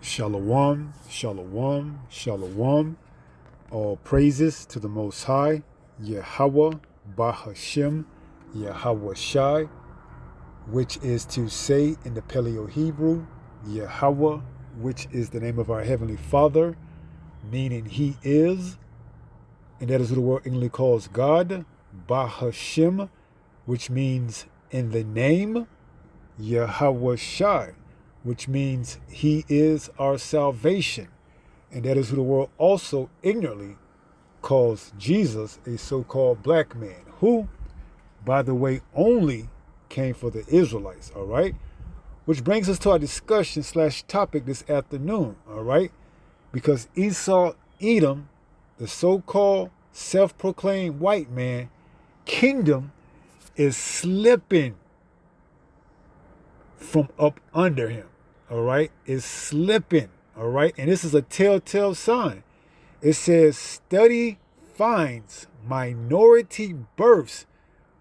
Shalom, shalom, shalom. All praises to the Most High, Yahweh, Bahashem, Yahweh Shai, which is to say in the Paleo-Hebrew, Yahweh, which is the name of our Heavenly Father, meaning He is, and that is what the word English calls God, Bahashem, which means in the name, Yahweh Shai, which means He is our salvation. And that is who the world also ignorantly calls Jesus, a so-called black man, who, by the way, only came for the Israelites, all right? Which brings us to our discussion / topic this afternoon, all right? Because Esau, Edom, the so-called self-proclaimed white man, kingdom is slipping from up under him, all right? It's slipping, all right? And this is a telltale sign. It says, study finds minority births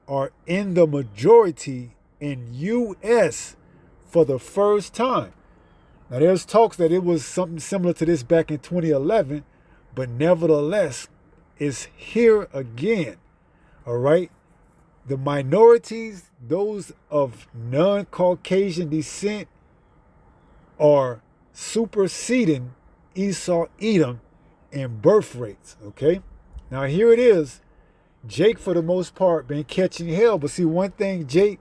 are in the majority in U.S. for the first time. Now, there's talks that it was something similar to this back in 2011, but nevertheless, it's here again, all right? The minorities, those of non-Caucasian descent, are superseding Esau, Edom in birth rates, okay? Now, here it is. Jake, for the most part, been catching hell. But see, one thing Jake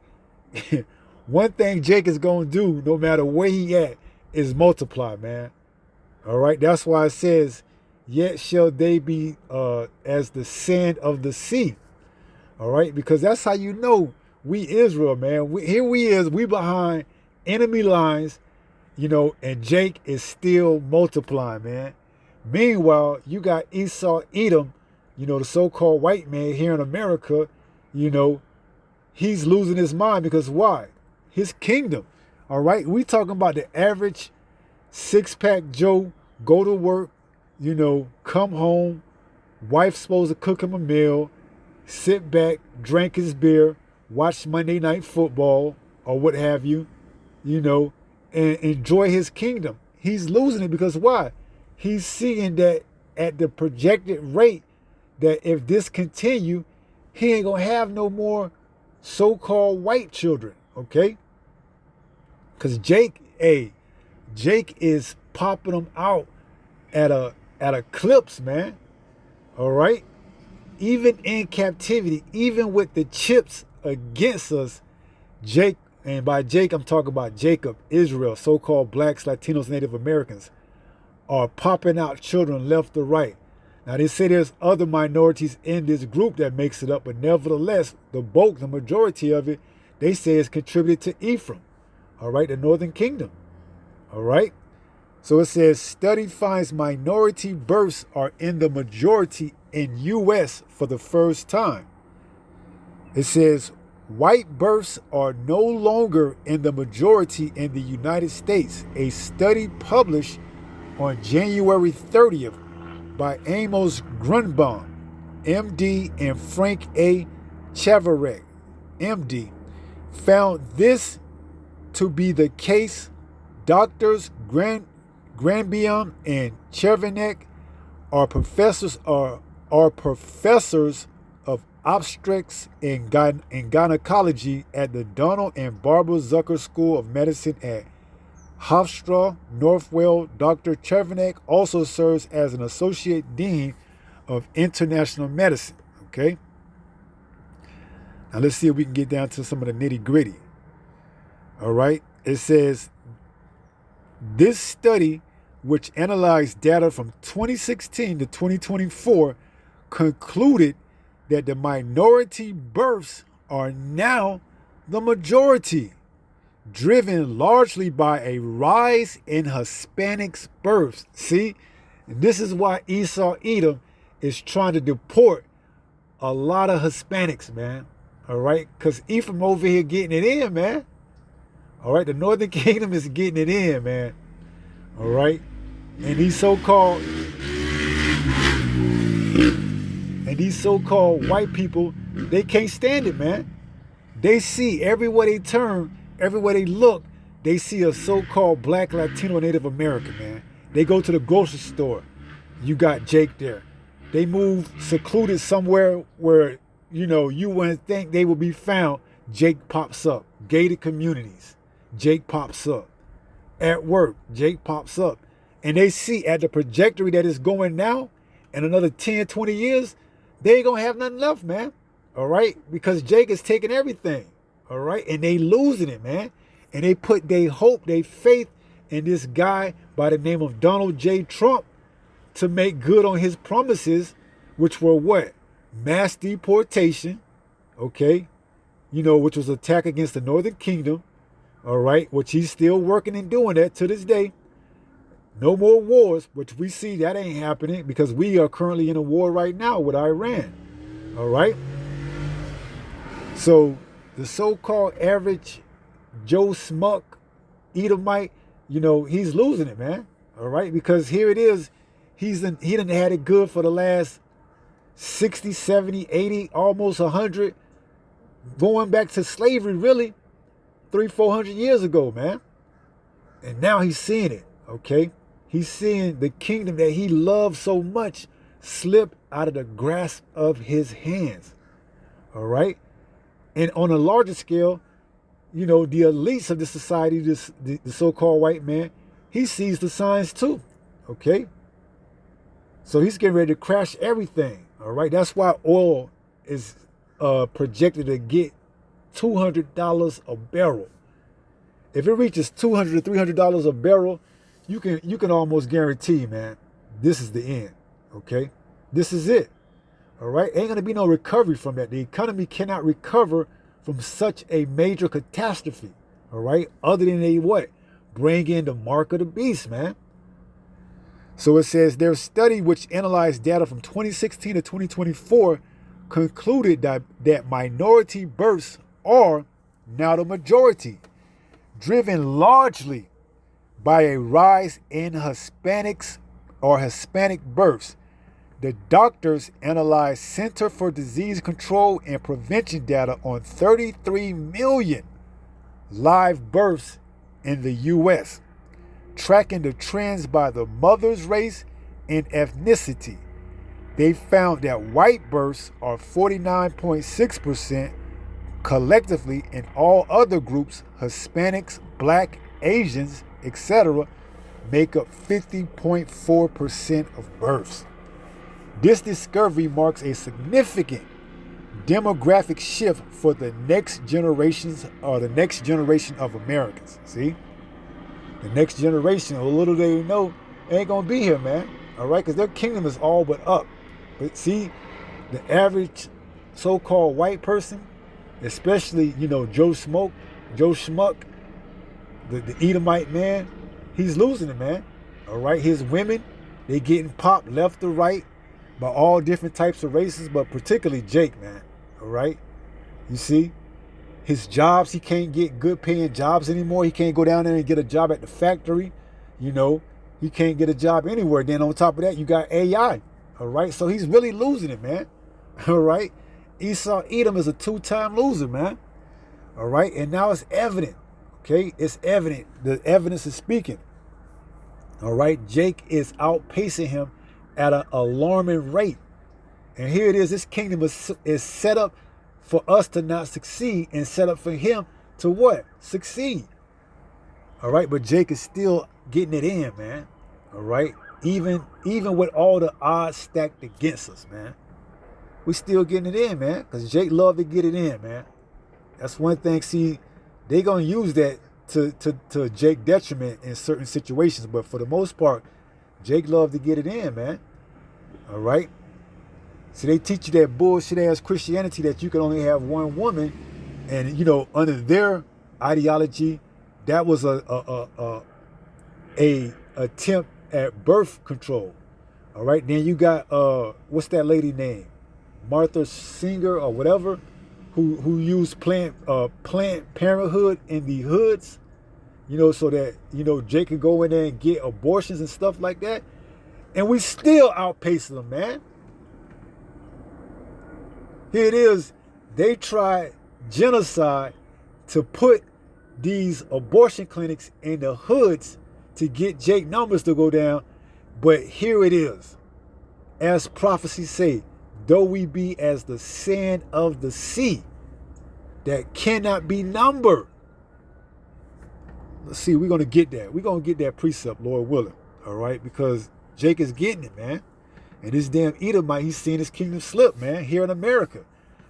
is going to do, no matter where he at, is multiply, man. All right? That's why it says, yet shall they be as the sand of the sea. All right? Because that's how you know we Israel, man. We behind enemy lines, you know, and Jake is still multiplying, man. Meanwhile, you got Esau, Edom, you know, the so-called white man here in America, you know, he's losing his mind because why? His kingdom, all right? We talking about the average six-pack Joe, go to work, you know, come home, wife's supposed to cook him a meal, sit back, drink his beer, watch Monday Night Football or what have you, you know, and enjoy his kingdom. He's losing it because why? He's seeing that at the projected rate that if this continue, he ain't gonna have no more so-called white children, okay? Because Jake is popping them out at a clips, man. All right? Even in captivity, even with the chips against us, Jake, and by Jake, I'm talking about Jacob, Israel, so-called blacks, Latinos, Native Americans, are popping out children left or right. Now, they say there's other minorities in this group that makes it up, but nevertheless, the majority of it, they say is contributed to Ephraim, all right, the northern kingdom, all right? So it says, study finds minority births are in the majority in U.S. for the first time. It says, white births are no longer in the majority in the United States. A study published on January 30th by Amos Grunbaum, MD, and Frank A. Chavarek, MD, found this to be the case. Doctors Granbium and Chervenek are professors of obstetrics and gynecology at the Donald and Barbara Zucker School of Medicine at Hofstra, Northwell. Dr. Chervenek also serves as an associate dean of international medicine. Okay. Now let's see if we can get down to some of the nitty gritty. All right. It says this study, which analyzed data from 2016 to 2024, concluded that the minority births are now the majority, driven largely by a rise in Hispanics' births. See, and this is why Esau, Edom is trying to deport a lot of Hispanics, man. All right, because Ephraim over here getting it in, man. All right, the northern kingdom is getting it in, man. All right, and these so-called white people, they can't stand it, man. They see everywhere they turn, everywhere they look, they see a so-called black, Latino, Native American, man. They go to the grocery store. You got Jake there. They move secluded somewhere where, you wouldn't think they would be found. Jake pops up. Gated communities. Jake pops up. At work, Jake pops up. And they see at the trajectory that is going now, in another 10, 20 years, they ain't going to have nothing left, man. All right? Because Jake is taking everything. All right? And they losing it, man. And they put their hope, their faith in this guy by the name of Donald J. Trump to make good on his promises, which were what? Mass deportation, okay? Which was an attack against the Northern Kingdom, all right? Which he's still working and doing that to this day. No more wars, which we see that ain't happening because we are currently in a war right now with Iran, all right? So the so-called average Joe Smuck, Edomite, he's losing it, man. All right, because here it is. He done had it good for the last 60, 70, 80, almost 100, going back to slavery, really, 300-400 years ago, man. And now he's seeing it, okay? He's seeing the kingdom that he loved so much slip out of the grasp of his hands, all right? And on a larger scale, the elites of the society, the so-called white man, he sees the signs too, okay? So he's getting ready to crash everything, all right? That's why oil is projected to get $200 a barrel. If it reaches $200 to $300 a barrel, you can almost guarantee, man, this is the end, okay? This is it, all right? Ain't going to be no recovery from that. The economy cannot recover from such a major catastrophe, all right? Other than they what? Bring in the mark of the beast, man. So it says their study, which analyzed data from 2016 to 2024, concluded that minority births are now the majority, driven largely by a rise in Hispanics or Hispanic births. The doctors analyzed Center for Disease Control and Prevention data on 33 million live births in the U.S., tracking the trends by the mother's race and ethnicity. They found that white births are 49.6% collectively, and all other groups, Hispanics, Black, Asians, etc., make up 50.4% of births. This discovery marks a significant demographic shift for the next generations or the next generation of Americans. See? The next generation, a little they know, ain't going to be here, man. All right? Because their kingdom is all but up. But see, the average so-called white person, especially, Joe Schmuck, the Edomite man, he's losing it, man. All right? His women, they getting popped left to right by all different types of races, but particularly Jake, man. All right? You see? His jobs, he can't get good paying jobs anymore. He can't go down there and get a job at the factory. He can't get a job anywhere. Then on top of that, you got AI. All right? So he's really losing it, man. All right? Esau Edom is a two-time loser, man. All right? And now it's evident. Okay? It's evident. The evidence is speaking. All right? Jake is outpacing him at an alarming rate. And here it is. This kingdom is set up for us to not succeed and set up for him to what? Succeed. All right? But Jake is still getting it in, man. All right? Even with all the odds stacked against us, man. We still getting it in, man. Because Jake love to get it in, man. That's one thing. See, they going to use that to Jake detriment in certain situations. But for the most part, Jake love to get it in, man. All right? See, they teach you that bullshit-ass Christianity that you can only have one woman. And, under their ideology, that was a attempt at birth control. All right? Then you got, what's that lady name? Martha Singer or whatever, who used Planned Parenthood in the hoods, so that, Jake could go in there and get abortions and stuff like that. And we still outpacing them, man. Here it is. They tried genocide to put these abortion clinics in the hoods to get Jake numbers to go down. But here it is. As prophecies say, though we be as the sand of the sea that cannot be numbered. Let's see, we're going to get that. We're going to get that precept, Lord willing. All right? Because Jake is getting it, man. And this damn Edomite, he's seeing his kingdom slip, man, here in America.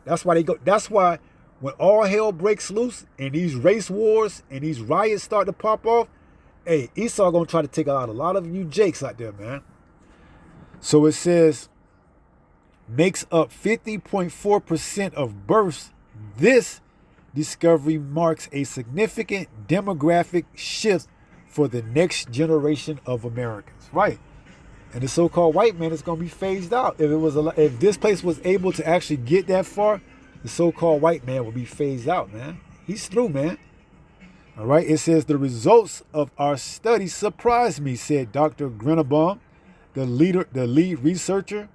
That's why they go. That's why when all hell breaks loose and these race wars and these riots start to pop off, hey, Esau going to try to take out a lot of you Jakes out there, man. So it says, makes up 50.4% of births. This discovery marks a significant demographic shift for the next generation of Americans, right? And the so-called white man is going to be phased out. If this place was able to actually get that far, the so-called white man would be phased out, man. He's through, man. All right. It says the results of our study surprised me, said Dr. Grennebaum, the lead researcher.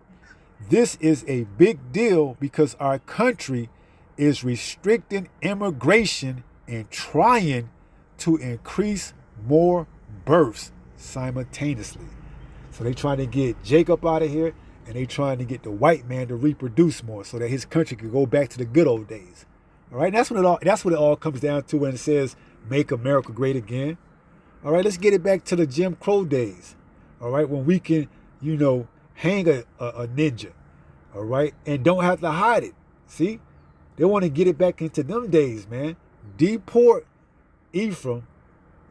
This is a big deal because our country is restricting immigration and trying to increase more births simultaneously. So they trying to get Jacob out of here, and they trying to get the white man to reproduce more so that his country could go back to the good old days. All right, that's what it all comes down to when it says make America great again. All right, let's get it back to the Jim Crow days. All right, when we can, hang a ninja. All right, and don't have to hide it. See, they want to get it back into them days, man. Deport Ephraim,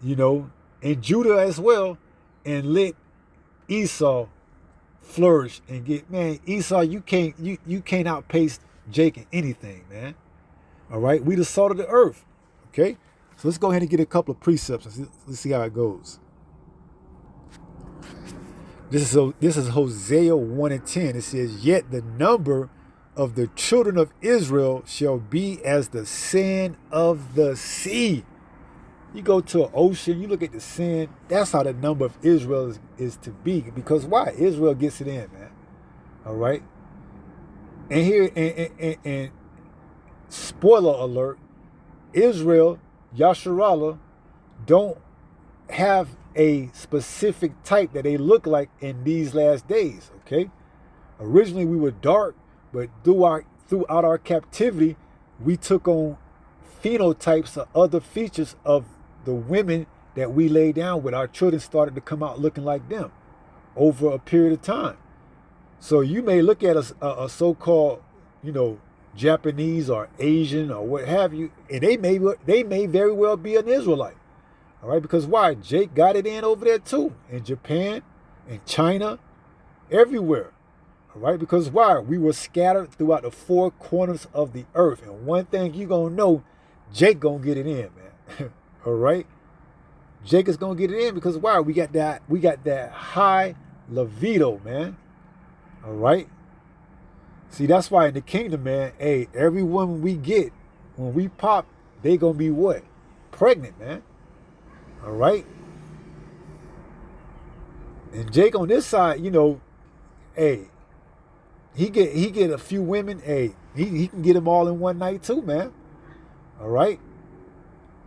and Judah as well, and let Esau flourish and get, man, Esau, you can't outpace Jake in anything, man. All right, we the salt of the earth. Okay, so let's go ahead and get a couple of precepts and let's see how it goes. This is Hosea 1:10. It says, yet the number of the children of Israel shall be as the sand of the sea. You go to an ocean, you look at the sand, that's how the number of Israel is to be. Because why? Israel gets it in, man. All right? And here, and spoiler alert, Israel, Yasharallah, don't have a specific type that they look like in these last days, okay? Originally, we were dark, but throughout our captivity, we took on phenotypes or other features of the women that we lay down with. Our children started to come out looking like them over a period of time. So you may look at a so-called, Japanese or Asian or what have you, and they may very well be an Israelite. All right, because why? Jake got it in over there too, in Japan, in China, everywhere. All right, because why? We were scattered throughout the four corners of the earth. And one thing you gonna know, Jake gonna get it in, man. All right, Jake is gonna get it in because why? We got that high libido, man. All right. See, that's why in the kingdom, man, hey, every woman we get, when we pop, they gonna be what? Pregnant, man. All right. And Jake on this side, hey, he get a few women. Hey, he can get them all in one night too, man. All right.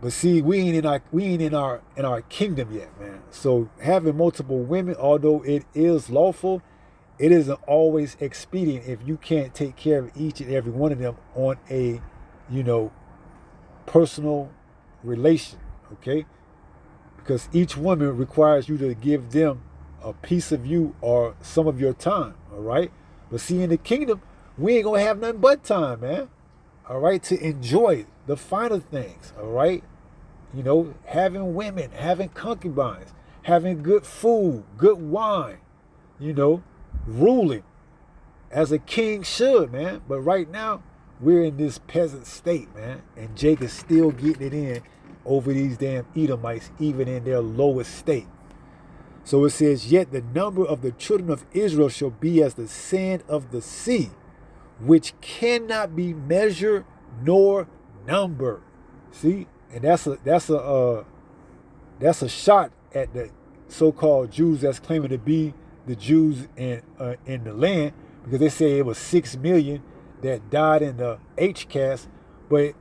But see, we ain't in our kingdom yet, man. So having multiple women, although it is lawful, it isn't always expedient if you can't take care of each and every one of them on a, personal relation, okay? Because each woman requires you to give them a piece of you or some of your time, all right? But see, in the kingdom, we ain't gonna have nothing but time, man. All right, to enjoy the finer things, all right? Having women, having concubines, having good food, good wine, ruling as a king should, man. But right now, we're in this peasant state, man. And Jake is still getting it in over these damn Edomites, even in their lowest state. So it says, yet the number of the children of Israel shall be as the sand of the sea, which cannot be measured nor numbered. See, and that's a shot at the so-called Jews that's claiming to be the Jews in the land, because they say it was 6 million that died in the HCAS, but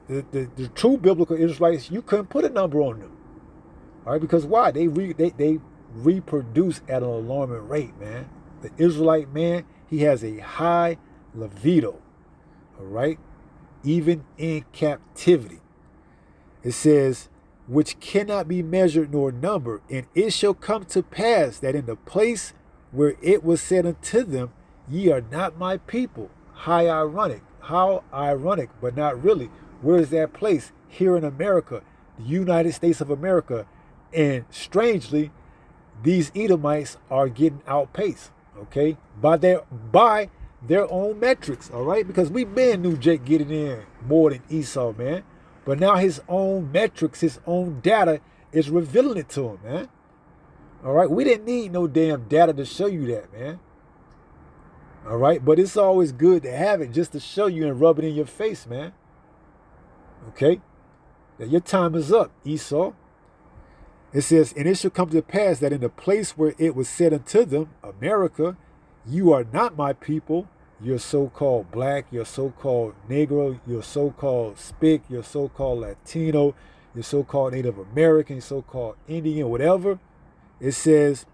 The true biblical Israelites, you couldn't put a number on them. All right, because why? They reproduce at an alarming rate, man. The Israelite man, he has a high libido. All right, even in captivity. It says, which cannot be measured nor numbered, and it shall come to pass that in the place where it was said unto them, ye are not my people. How ironic, but not really. Where is that place? Here in America, the United States of America. And strangely, these Edomites are getting outpaced, okay, by their own metrics, all right? Because we been knew Jake getting in more than Esau, man. But now his own metrics, his own data is revealing it to him, man. All right, we didn't need no damn data to show you that, man. All right, but it's always good to have it just to show you and rub it in your face, man. Okay, that your time is up, Esau. It says, and it shall come to pass that in the place where it was said unto them, America, you are not my people, you're so-called black, you're so-called Negro, you're so-called Spic, you're so-called Latino, you're so-called Native American, so-called Indian, whatever. It says,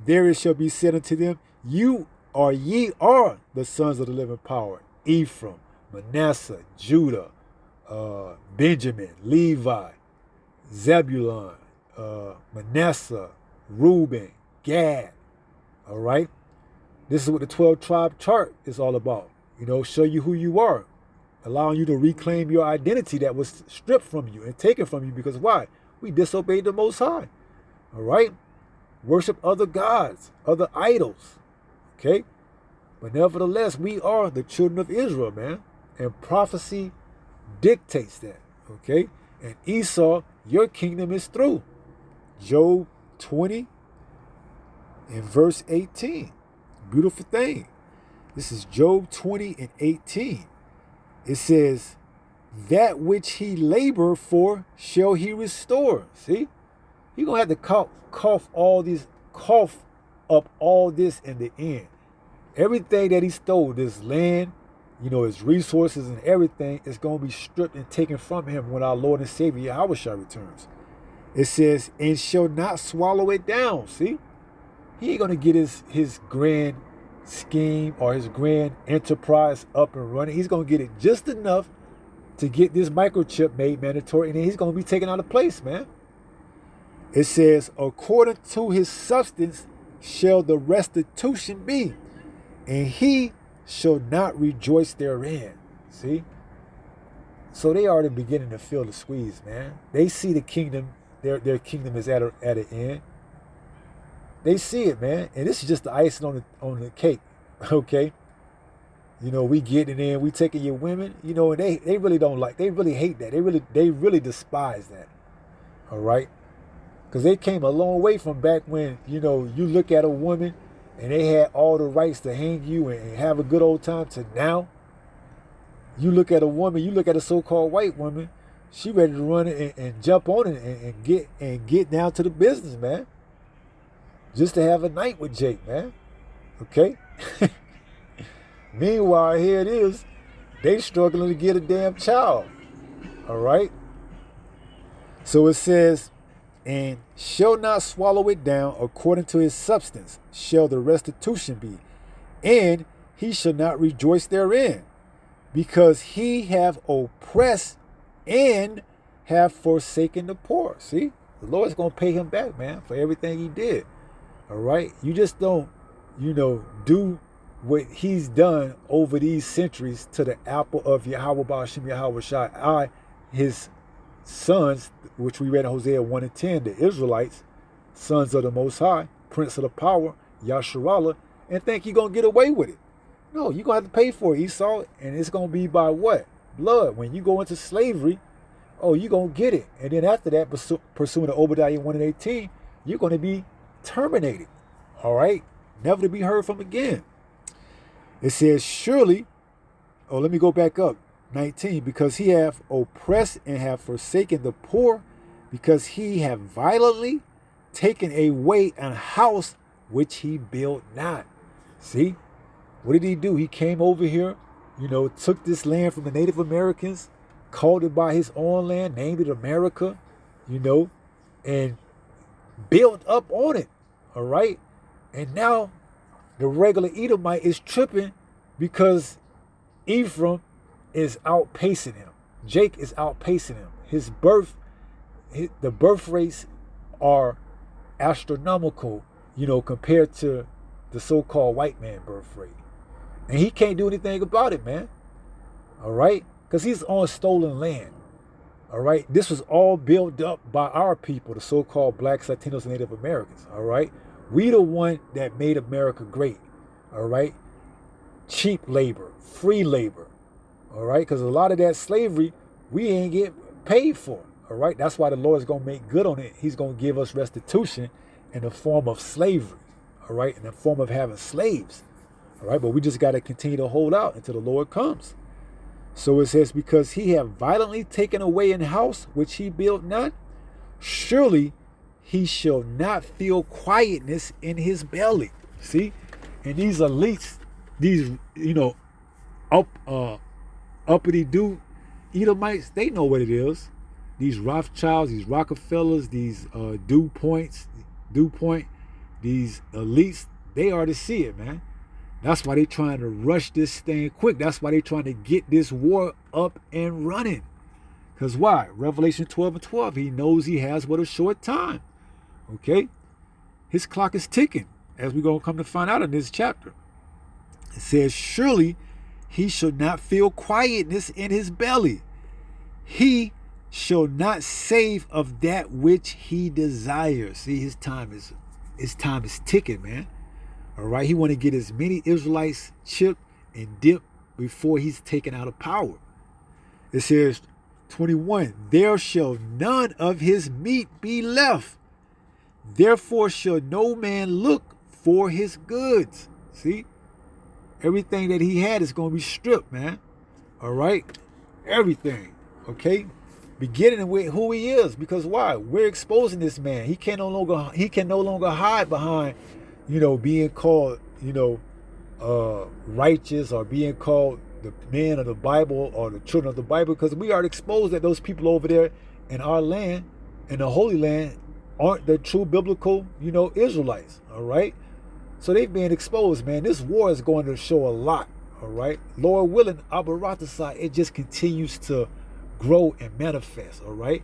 there it shall be said unto them, ye are the sons of the living power, Ephraim, Manasseh, Judah, Benjamin, Levi, Zebulun, Manasseh, Reuben, Gad. All right. This is what the 12 tribe chart is all about. You know, show you who you are, allowing you to reclaim your identity that was stripped from you and taken from you. Because why? We disobeyed the Most High. All right. Worship other gods, other idols. Okay. But nevertheless, we are the children of Israel, man. And prophecy dictates that. Okay. And Esau, your kingdom is through. Job 20 and verse 18. Beautiful thing. This is Job 20 and 18. It says, that which he labored for shall he restore. See? You're going to have to cough up all this in the end. Everything that he stole, this land, you know, his resources and everything, is going to be stripped and taken from him when our Lord and Savior Yahushua returns. It says, and shall not swallow it down. See? He ain't going to get his grand scheme or his grand enterprise up and running. He's going to get it just enough to get this microchip made mandatory, and then he's going to be taken out of place, man. It says, according to his substance shall the restitution be, and he shall not rejoice therein. See? So they are beginning to feel the squeeze, man. They see the kingdom, their kingdom is at an end. They see it, man. And this is just the icing on the cake, okay? You know, we getting in, we taking your women, you know, and they really don't like, they really hate that. They really despise that, all right? Because they came a long way from back when, you know, you look at a woman and they had all the rights to hang you and have a good old time, to now. You look at a woman, you look at a so-called white woman, she ready to run and jump on it and get down to the business, man. Just to have a night with Jake, man. Okay? Meanwhile, here it is. They struggling to get a damn child. All right? So it says, and shall not swallow it down, according to his substance shall the restitution be, and he shall not rejoice therein, because he have oppressed and have forsaken the poor. See? The Lord's going to pay him back, man, for everything he did. All right? You just don't, you know, do what he's done over these centuries to the apple of Yahweh Ba'ashim Yahweh Shai, his sons, which we read in Hosea 1 and 10, the Israelites, sons of the Most High, prince of the power, Yasharallah, and think you're going to get away with it. No, you're going to have to pay for it, Esau, and it's going to be by what? Blood. When you go into slavery, oh, you're going to get it. And then after that, pursuing the Obadiah 1 and 18, you're going to be terminated. All right? Never to be heard from again. It says, surely, oh, let me go back up. 19, because he hath oppressed and have forsaken the poor, because he have violently taken away an house which he built not. See? What did he do? He came over here, you know, took this land from the Native Americans, called it by his own land, named it America, and built up on it. All right. And now the regular Edomite is tripping because Ephraim is outpacing him. Jake is outpacing him. The birth rates are astronomical, compared to the so-called white man birth rate. And he can't do anything about it, man. All right? Because he's on stolen land. All right? This was all built up by our people, the so-called blacks, Latinos, and Native Americans. All right? We the one that made America great. All right? Cheap labor, free labor. All right? Because a lot of that slavery, we ain't get paid for. All right? That's why the Lord is going to make good on it. He's going to give us restitution in the form of slavery. All right? In the form of having slaves. All right? But we just got to continue to hold out until the Lord comes. So it says, because he have violently taken away an house which he built not, surely he shall not feel quietness in his belly. See? And these elites, these, uppity dude Edomites, they know what it is. These Rothschilds, these Rockefellers, these DuPont, these elites, they already see it, man. That's why they're trying to rush this thing quick. That's why they're trying to get this war up and running. Because why? Revelation 12:12, he knows he has but a short time. Okay? His clock is ticking, as we're going to come to find out in this chapter. It says, surely he shall not feel quietness in his belly. He shall not save of that which he desires. See, his time is ticking, man. All right, he want to get as many Israelites chipped and dipped before he's taken out of power. It says, 21, there shall none of his meat be left. Therefore shall no man look for his goods. See, everything that he had is going to be stripped, man. All right, everything. Okay, beginning with who he is, because why? We're exposing this man. He can no longer hide behind, being called, righteous, or being called the man of the Bible or the children of the Bible, because we are exposed that those people over there in our land, in the Holy Land, aren't the true biblical, Israelites. All right, so they've been exposed, man. This war is going to show a lot. All right, Lord willing, Abaratasa, it just continues to grow and manifest. All right,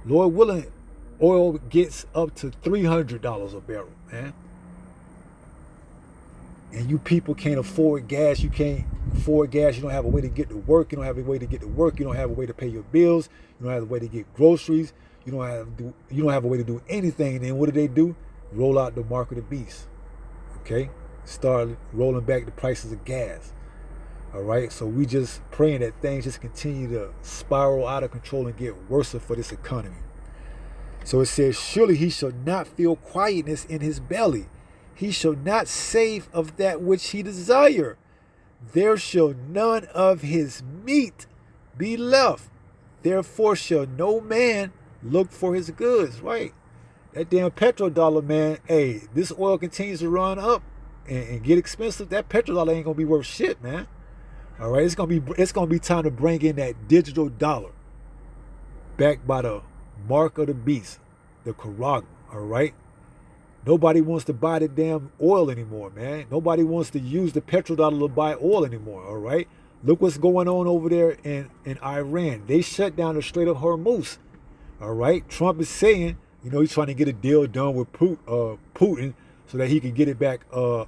Lord willing, oil gets up to $300 a barrel, man. And you people can't afford gas. You can't afford gas. You don't have a way to get to work. You don't have a way to get to work. You don't have a way to pay your bills. You don't have a way to get groceries. You don't have a way to do anything. And then what do? Roll out the mark of the beast. Okay? Start rolling back the prices of gas. All right? So we just praying that things just continue to spiral out of control and get worse for this economy. So it says, surely he shall not feel quietness in his belly. He shall not save of that which he desire. There shall none of his meat be left. Therefore shall no man look for his goods. Right? That damn petrodollar, man. Hey, this oil continues to run up and get expensive. That petrodollar ain't gonna be worth shit, man. All right, it's gonna be time to bring in that digital dollar, backed by the mark of the beast, the Quran. All right. Nobody wants to buy the damn oil anymore, man. Nobody wants to use the petrodollar to buy oil anymore, all right? Look what's going on over there in Iran. They shut down the Strait of Hormuz, all right? Trump is saying, he's trying to get a deal done with Putin so that he can get it back up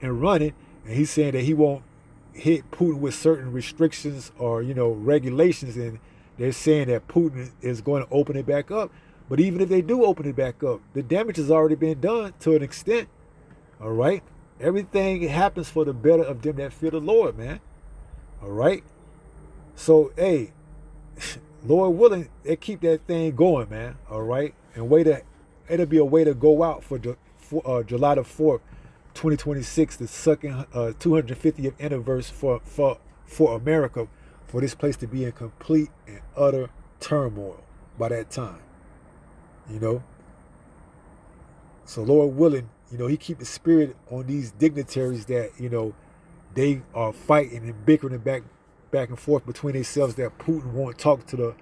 and running. And he's saying that he won't hit Putin with certain restrictions or, regulations. And they're saying that Putin is going to open it back up. But even if they do open it back up, the damage has already been done to an extent. All right? Everything happens for the better of them that fear the Lord, man. All right? So, hey, Lord willing, they keep that thing going, man. All right? And it'll be a way to go out for July the 4th, 2026, the second 250th anniversary for America, for this place to be in complete and utter turmoil by that time. So Lord willing, he keep the spirit on these dignitaries that, they are fighting and bickering back back and forth between themselves that Putin won't talk to the,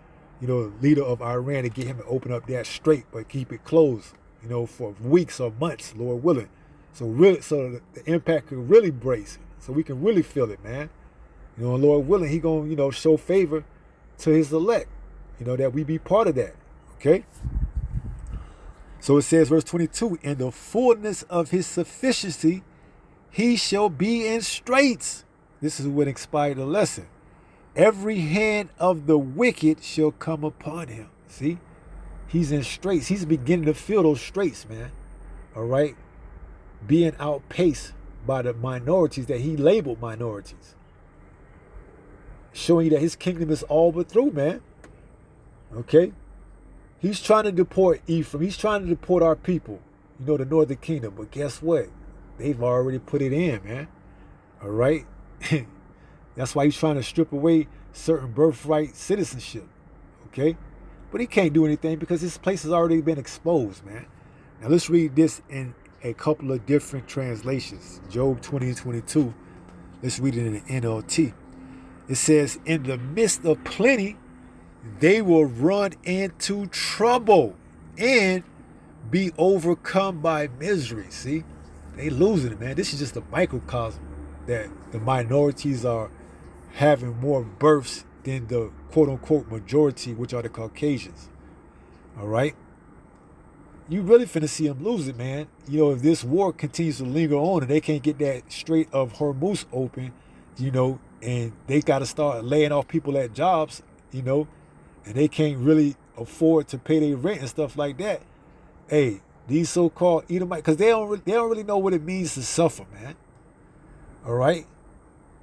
leader of Iran to get him to open up that strait, but keep it closed, for weeks or months, Lord willing. So the impact can really brace, so we can really feel it, man. Lord willing, he gonna, show favor to his elect, that we be part of that. Okay. So it says, verse 22, in the fullness of his sufficiency, he shall be in straits. This is what inspired the lesson. Every hand of the wicked shall come upon him. See, he's in straits. He's beginning to feel those straits, man. All right. Being outpaced by the minorities that he labeled minorities. Showing you that his kingdom is all but through, man. Okay. He's trying to deport Ephraim. He's trying to deport our people, the northern kingdom. But guess what? They've already put it in, man. All right. That's why he's trying to strip away certain birthright citizenship. Okay. But he can't do anything because this place has already been exposed, man. Now let's read this in a couple of different translations. Job 20 and 22. Let's read it in the NLT. It says, in the midst of plenty, they will run into trouble and be overcome by misery. See, they losing it, man. This is just a microcosm that the minorities are having more births than the quote unquote majority, which are the Caucasians. All right. You really finna see them lose it, man. If this war continues to linger on and they can't get that Strait of Hormuz open, and they got to start laying off people at jobs, and they can't really afford to pay their rent and stuff like that. Hey, these so-called Edomites, because they don't really know what it means to suffer, man. All right,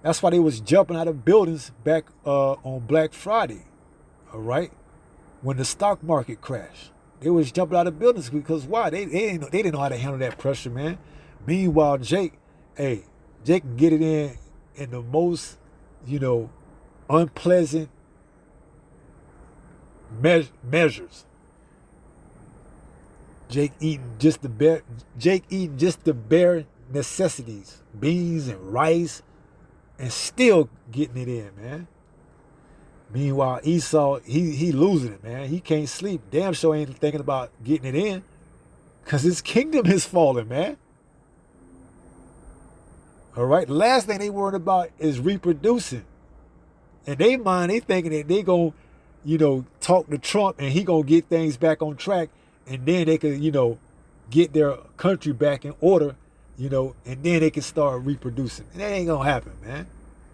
that's why they was jumping out of buildings back on Black Friday. All right, when the stock market crashed, they was jumping out of buildings because why? They didn't know how to handle that pressure, man. Meanwhile, Jake can get it in the most, unpleasant measures. Jake eating just the bare necessities, beans and rice, and still getting it in, man. Meanwhile, Esau, he losing it, man. He can't sleep. Damn sure ain't thinking about getting it in, because his kingdom is falling, man. All right. The last thing they worried about is reproducing. And they thinking that they gonna, talk to Trump and he gonna get things back on track, and then they could, get their country back in order, and then they can start reproducing. And that ain't gonna happen, man.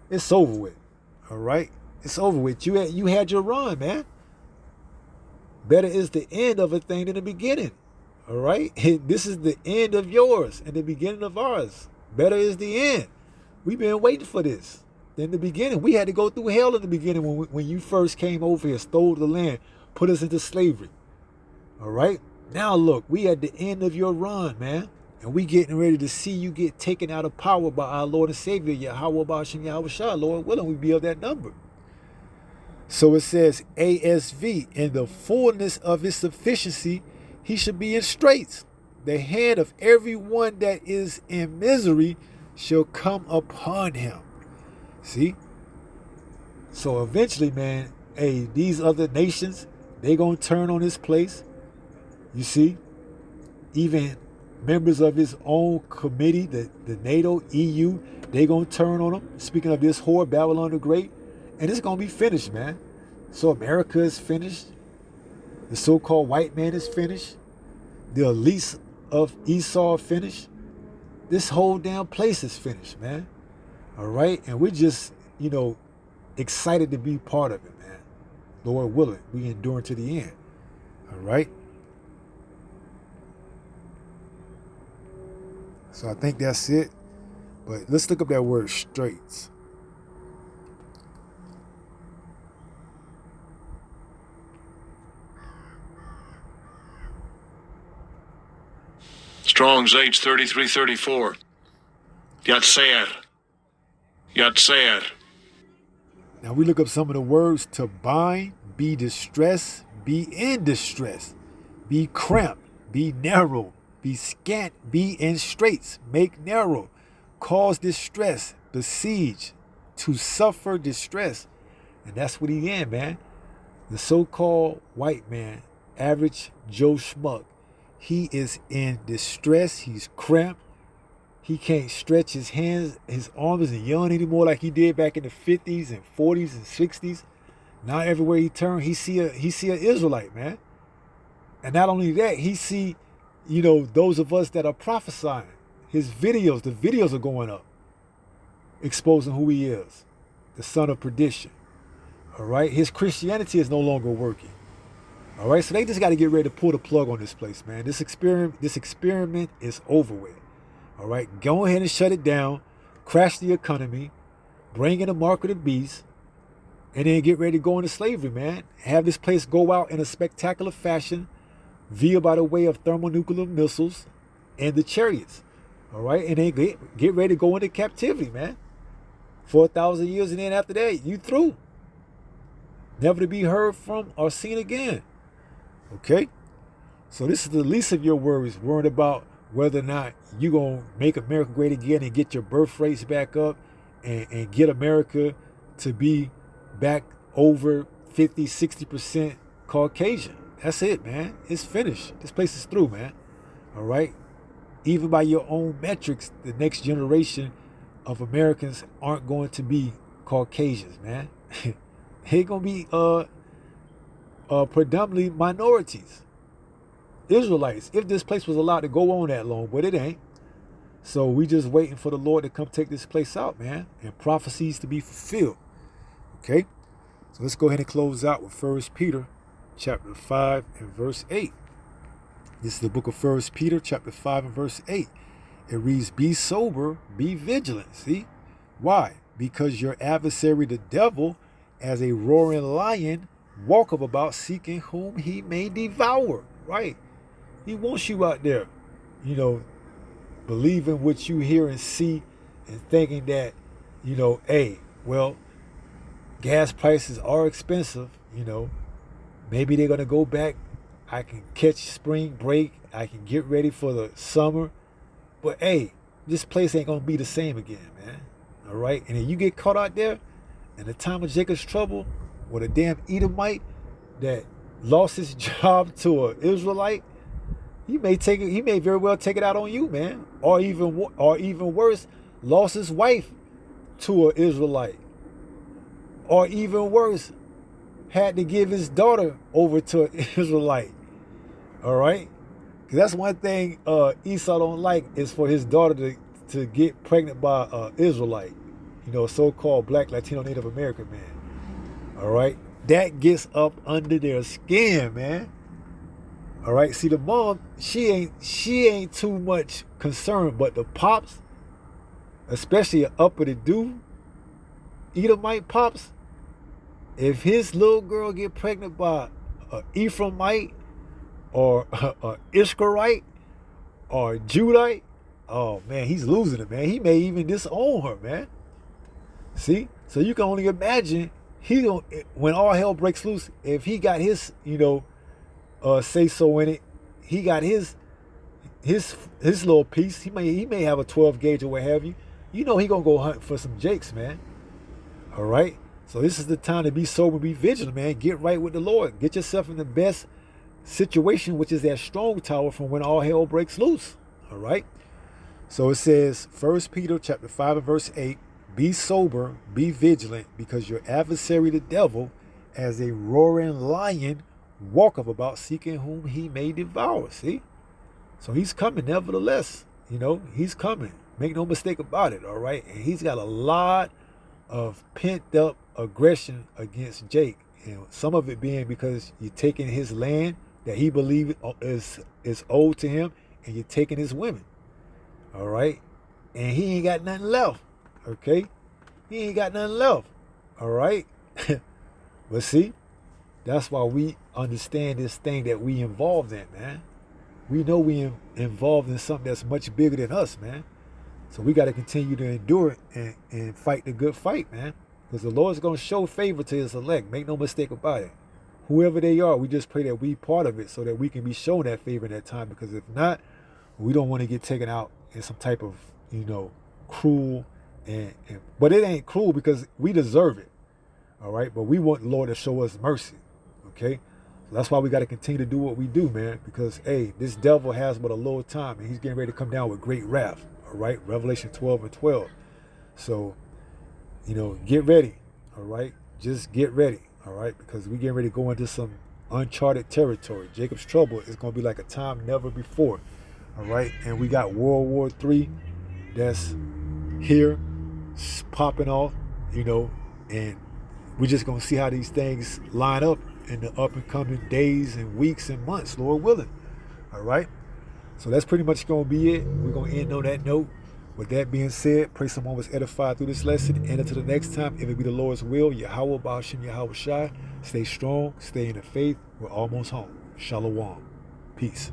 It's over with. All right. It's over with. You had your run, man. Better is the end of a thing than the beginning. All right. This is the end of yours and the beginning of ours. Better is the end. We've been waiting for this. In the beginning, we had to go through hell in the beginning when you first came over here, stole the land, put us into slavery. All right. Now look, we at the end of your run, man. And we getting ready to see you get taken out of power by our Lord and Savior, Yahweh Bashim Yahweh Shah. Lord willing, we be of that number. So it says, ASV, in the fullness of his sufficiency, he should be in straits. The hand of everyone that is in misery shall come upon him. See? So eventually, man, these other nations, they gonna turn on this place. You see? Even members of his own committee, the NATO, EU, they gonna turn on him. Speaking of this whore, Babylon the Great. And it's gonna be finished, man. So America is finished. The so-called white man is finished. The elites of Esau are finished. This whole damn place is finished, man. All right? And we're just, excited to be part of it, man. Lord willing, we endure to the end. All right? So I think that's it. But let's look up that word straits. Strong's H3334. Yatser. Now we look up some of the words: to bind, be distressed, be in distress, be cramped, be narrow, be scant, be in straits, make narrow, cause distress, besiege, to suffer distress. And that's what he in, man. The so-called white man, average Joe Schmuck, he is in distress. He's cramped. He can't stretch his hands, his arms and yawn anymore like he did back in the 50s and 40s and 60s. Now everywhere he turns, he see an Israelite, man. And not only that, he see, those of us that are prophesying. His videos, the videos are going up, exposing who he is, the son of perdition. All right, his Christianity is no longer working. All right, so they just got to get ready to pull the plug on this place, man. This experiment is over with. All right, go ahead and shut it down, crash the economy, bring in the mark of the beast, and then get ready to go into slavery, man. Have this place go out in a spectacular fashion, via by the way of thermonuclear missiles and the chariots. All right, and then get ready to go into captivity, man. For 1,000 years, and then after that, you through. Never to be heard from or seen again. Okay? So this is the least of your worries, worrying about whether or not you're going to make America great again and get your birth rates back up and get America to be back over 50, 60% Caucasian. That's it, man. It's finished. This place is through, man. All right? Even by your own metrics, the next generation of Americans aren't going to be Caucasians, man. They're going to be predominantly minorities. Israelites, if this place was allowed to go on that long, but it ain't. So we just waiting for the Lord to come take this place out, man, and prophecies to be fulfilled. Okay? So let's go ahead and close out with 1 Peter chapter 5 and verse 8. This is the book of 1 Peter chapter 5 and verse 8. It reads, be sober, be vigilant. See? Why? Because your adversary, the devil, as a roaring lion, walketh about seeking whom he may devour. Right? He wants you out there, believing what you hear and see and thinking that, hey, well, gas prices are expensive, maybe they're going to go back. I can catch spring break. I can get ready for the summer. But, hey, this place ain't going to be the same again, man. All right? And if you get caught out there in the time of Jacob's trouble with a damn Edomite that lost his job to an Israelite, he may very well take it out on you, man. Or even worse, lost his wife to an Israelite. Or even worse, had to give his daughter over to an Israelite. All right? Because that's one thing Esau don't like, is for his daughter to get pregnant by an Israelite. A so-called black Latino Native American man. All right? That gets up under their skin, man. All right? See, the mom, she ain't too much concerned, but the pops, especially an uppity-do Edomite pops, if his little girl get pregnant by an Ephraimite or an Ishkarite or a Judite, oh man, he's losing it, man. He may even disown her, man. See? So you can only imagine when all hell breaks loose, if he got his, say so in it, he got his little piece. He may have a 12 gauge or what have you. He gonna go hunt for some jakes, man. All right? So this is the time to be sober, be vigilant, man. Get right with the Lord. Get yourself in the best situation, which is that strong tower from when all hell breaks loose. All right? So it says, 1 Peter chapter 5 and verse 8, be sober, be vigilant, because your adversary, the devil, as a roaring lion, walketh about seeking whom he may devour. See? So he's coming nevertheless. He's coming. Make no mistake about it, all right? And he's got a lot of pent up aggression against Jake, and some of it being because you're taking his land that he believes is owed to him, and you're taking his women. All right? And he ain't got nothing left. Okay? He ain't got nothing left. All right? But see, that's why we understand this thing that we involved in, man. We know we involved in something that's much bigger than us, man. So we got to continue to endure it and fight the good fight, man. Because the Lord's going to show favor to his elect. Make no mistake about it. Whoever they are, we just pray that we part of it so that we can be shown that favor in that time. Because if not, we don't want to get taken out in some type of, cruel But it ain't cruel because we deserve it. All right. But we want the Lord to show us mercy. Okay. So that's why we got to continue to do what we do, man. Because, hey, this devil has but a little time and he's getting ready to come down with great wrath. All right. Revelation 12:12. So, get ready. All right. Just get ready. All right. Because we getting ready to go into some uncharted territory. Jacob's trouble is going to be like a time never before. All right. And we got World War III that's here popping off, and we're just going to see how these things line up in the up and coming days and weeks and months, Lord willing. All right. So that's pretty much going to be it. We're going to end on that note. With that being said, pray someone was edified through this lesson. And until the next time, if it be the Lord's will, Yahweh Ba'ashem Yahweh Shai, stay strong, stay in the faith. We're almost home. Shalom. Peace.